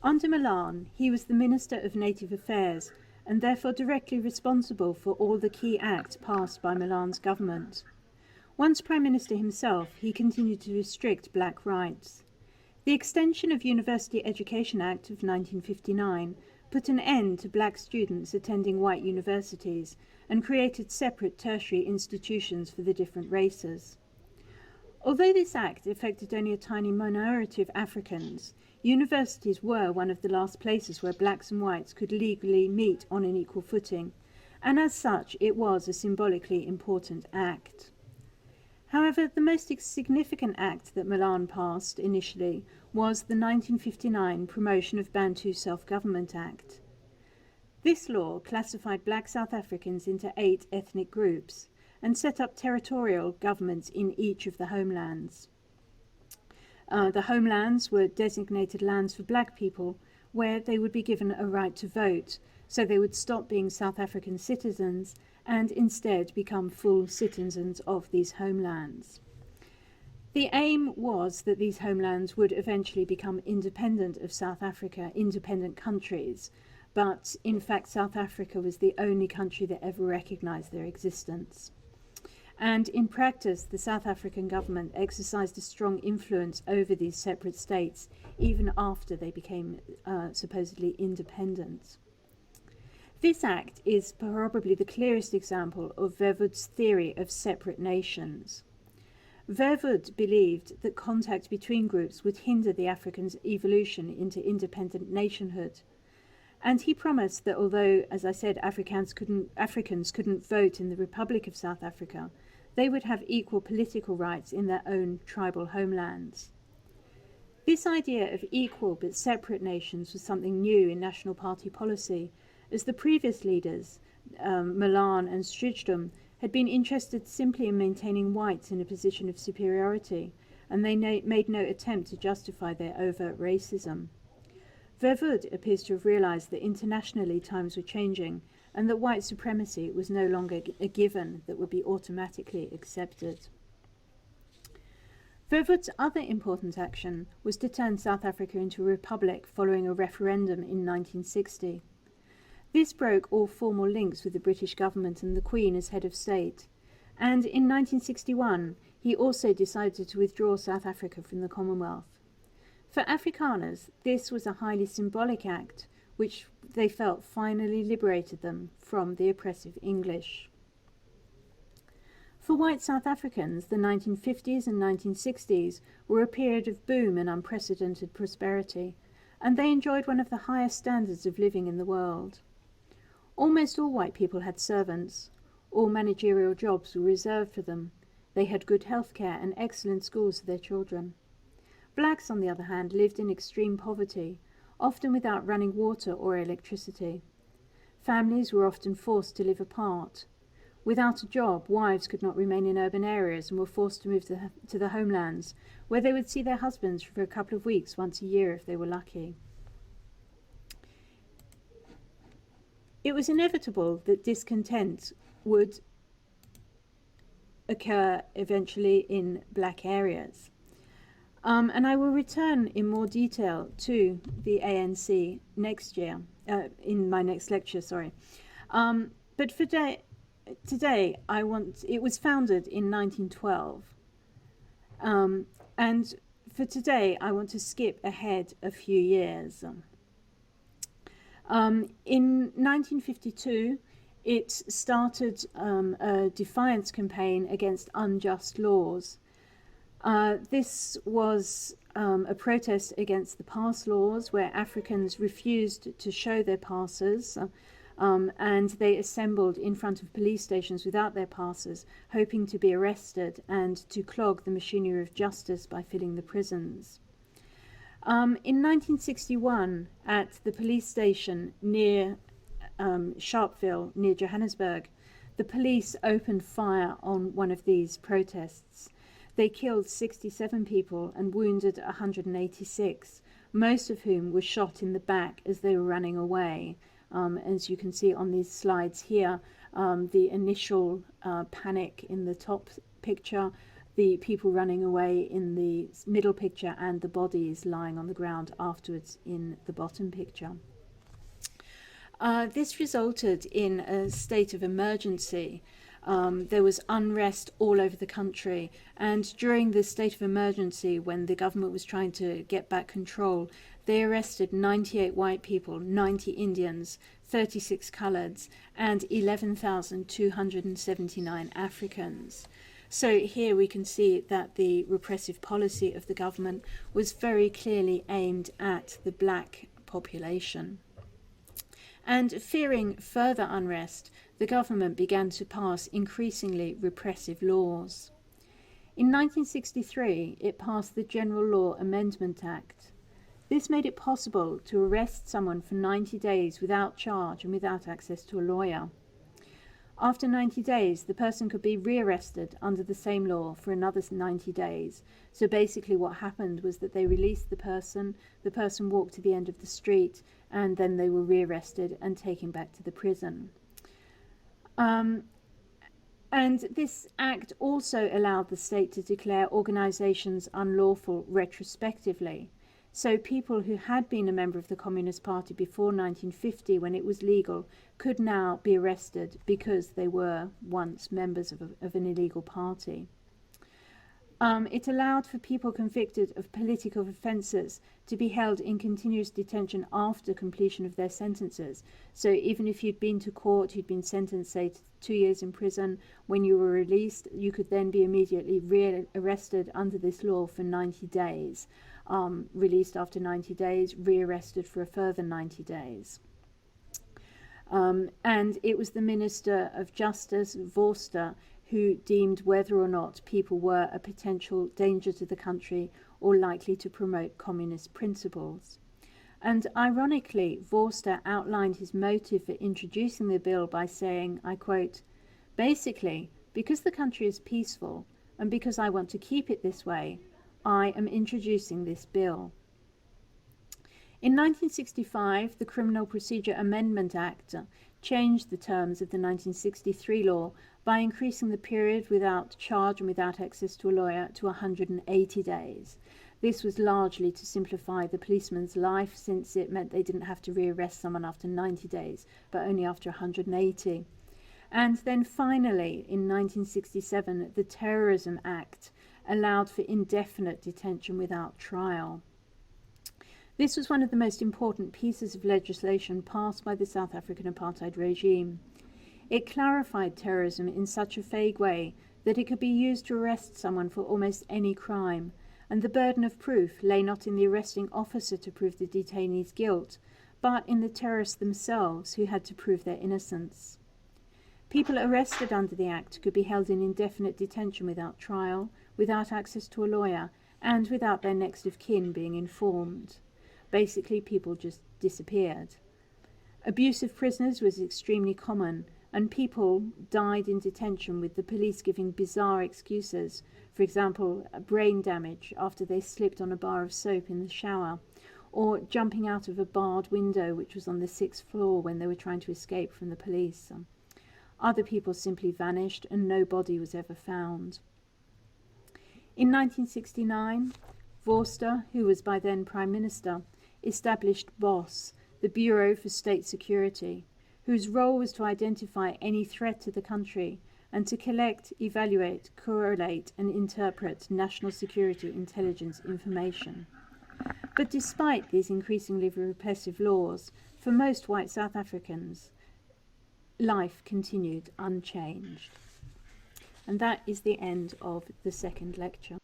Under Milan, he was the Minister of Native Affairs and therefore directly responsible for all the key acts passed by Milan's government. Once Prime Minister himself, he continued to restrict black rights. The Extension of University Education Act of 1959 put an end to black students attending white universities and created separate tertiary institutions for the different races. Although this act affected only a tiny minority of Africans, universities were one of the last places where blacks and whites could legally meet on an equal footing, and as such it was a symbolically important act. However, the most significant act that Milan passed initially was the 1959 Promotion of Bantu Self-Government Act. This law classified black South Africans into 8 ethnic groups and set up territorial governments in each of the homelands. The homelands were designated lands for black people where they would be given a right to vote, so they would stop being South African citizens and instead become full citizens of these homelands. The aim was that these homelands would eventually become independent of South Africa, independent countries, but in fact South Africa was the only country that ever recognized their existence. And in practice, the South African government exercised a strong influence over these separate states, even after they became supposedly independent. This act is probably the clearest example of Verwoerd's theory of separate nations. Verwoerd believed that contact between groups would hinder the Africans' evolution into independent nationhood. And he promised that although, as I said, Africans couldn't vote in the Republic of South Africa, they would have equal political rights in their own tribal homelands. This idea of equal but separate nations was something new in National Party policy, as the previous leaders, Milan and Strijdom, had been interested simply in maintaining whites in a position of superiority, and they made no attempt to justify their overt racism. Verwoerd appears to have realized that internationally times were changing and that white supremacy was no longer a given that would be automatically accepted. Verwoerd's other important action was to turn South Africa into a republic following a referendum in 1960. This broke all formal links with the British government and the Queen as head of state, and in 1961 he also decided to withdraw South Africa from the Commonwealth. For Afrikaners, this was a highly symbolic act which they felt finally liberated them from the oppressive English. For white South Africans, the 1950s and 1960s were a period of boom and unprecedented prosperity, and they enjoyed one of the highest standards of living in the world. Almost all white people had servants. All managerial jobs were reserved for them. They had good health care and excellent schools for their children. Blacks, on the other hand, lived in extreme poverty, often without running water or electricity. Families were often forced to live apart. Without a job, wives could not remain in urban areas and were forced to move to the homelands, where they would see their husbands for a couple of weeks once a year if they were lucky. It was inevitable that discontent would occur eventually in black areas. And I will return in more detail to the ANC next year, in my next lecture, sorry. But for today, it was founded in 1912. And for today, I want to skip ahead a few years. In 1952, it started a defiance campaign against unjust laws. This was a protest against the pass laws, where Africans refused to show their passes, and they assembled in front of police stations without their passes, hoping to be arrested and to clog the machinery of justice by filling the prisons. In 1961, at the police station near Sharpeville, near Johannesburg, the police opened fire on one of these protests. They killed 67 people and wounded 186, most of whom were shot in the back as they were running away. As you can see on these slides here, the initial panic in the top picture, the people running away in the middle picture and the bodies lying on the ground afterwards in the bottom picture. This resulted in a state of emergency. There was unrest all over the country, and during this state of emergency, when the government was trying to get back control, they arrested 98 white people, 90 Indians, 36 coloureds, and 11,279 Africans. So here we can see that the repressive policy of the government was very clearly aimed at the black population. And fearing further unrest, the government began to pass increasingly repressive laws. In 1963, it passed the General Law Amendment Act. This made it possible to arrest someone for 90 days without charge and without access to a lawyer. After 90 days, the person could be rearrested under the same law for another 90 days. So basically what happened was that they released the person walked to the end of the street, and then they were rearrested and taken back to the prison. And this act also allowed the state to declare organisations unlawful retrospectively. So people who had been a member of the Communist Party before 1950, when it was legal, could now be arrested because they were once members of an illegal party. It allowed for people convicted of political offences to be held in continuous detention after completion of their sentences. So even if you'd been to court, you'd been sentenced, say, to 2 years in prison, when you were released, you could then be immediately re-arrested under this law for 90 days. Released after 90 days, re-arrested for a further 90 days. And it was the Minister of Justice, Vorster, who deemed whether or not people were a potential danger to the country or likely to promote communist principles. And ironically, Vorster outlined his motive for introducing the bill by saying, I quote, "Basically, because the country is peaceful and because I want to keep it this way, I am introducing this bill." In 1965, the Criminal Procedure Amendment Act changed the terms of the 1963 law by increasing the period without charge and without access to a lawyer to 180 days. This was largely to simplify the policeman's life, since it meant they didn't have to rearrest someone after 90 days, but only after 180. And then finally, in 1967, the Terrorism Act allowed for indefinite detention without trial. This was one of the most important pieces of legislation passed by the South African apartheid regime. It clarified terrorism in such a vague way that it could be used to arrest someone for almost any crime, and the burden of proof lay not in the arresting officer to prove the detainee's guilt, but in the terrorists themselves, who had to prove their innocence. People arrested under the Act could be held in indefinite detention without trial, without access to a lawyer, and without their next of kin being informed. Basically, people just disappeared. Abuse of prisoners was extremely common, and people died in detention with the police giving bizarre excuses. For example, brain damage after they slipped on a bar of soap in the shower, or jumping out of a barred window which was on the 6th floor when they were trying to escape from the police. Other people simply vanished and no body was ever found. In 1969, Vorster, who was by then Prime Minister, established BOSS, the Bureau for State Security, whose role was to identify any threat to the country and to collect, evaluate, correlate and interpret national security intelligence information. But despite these increasingly repressive laws, for most white South Africans, life continued unchanged. And that is the end of the second lecture.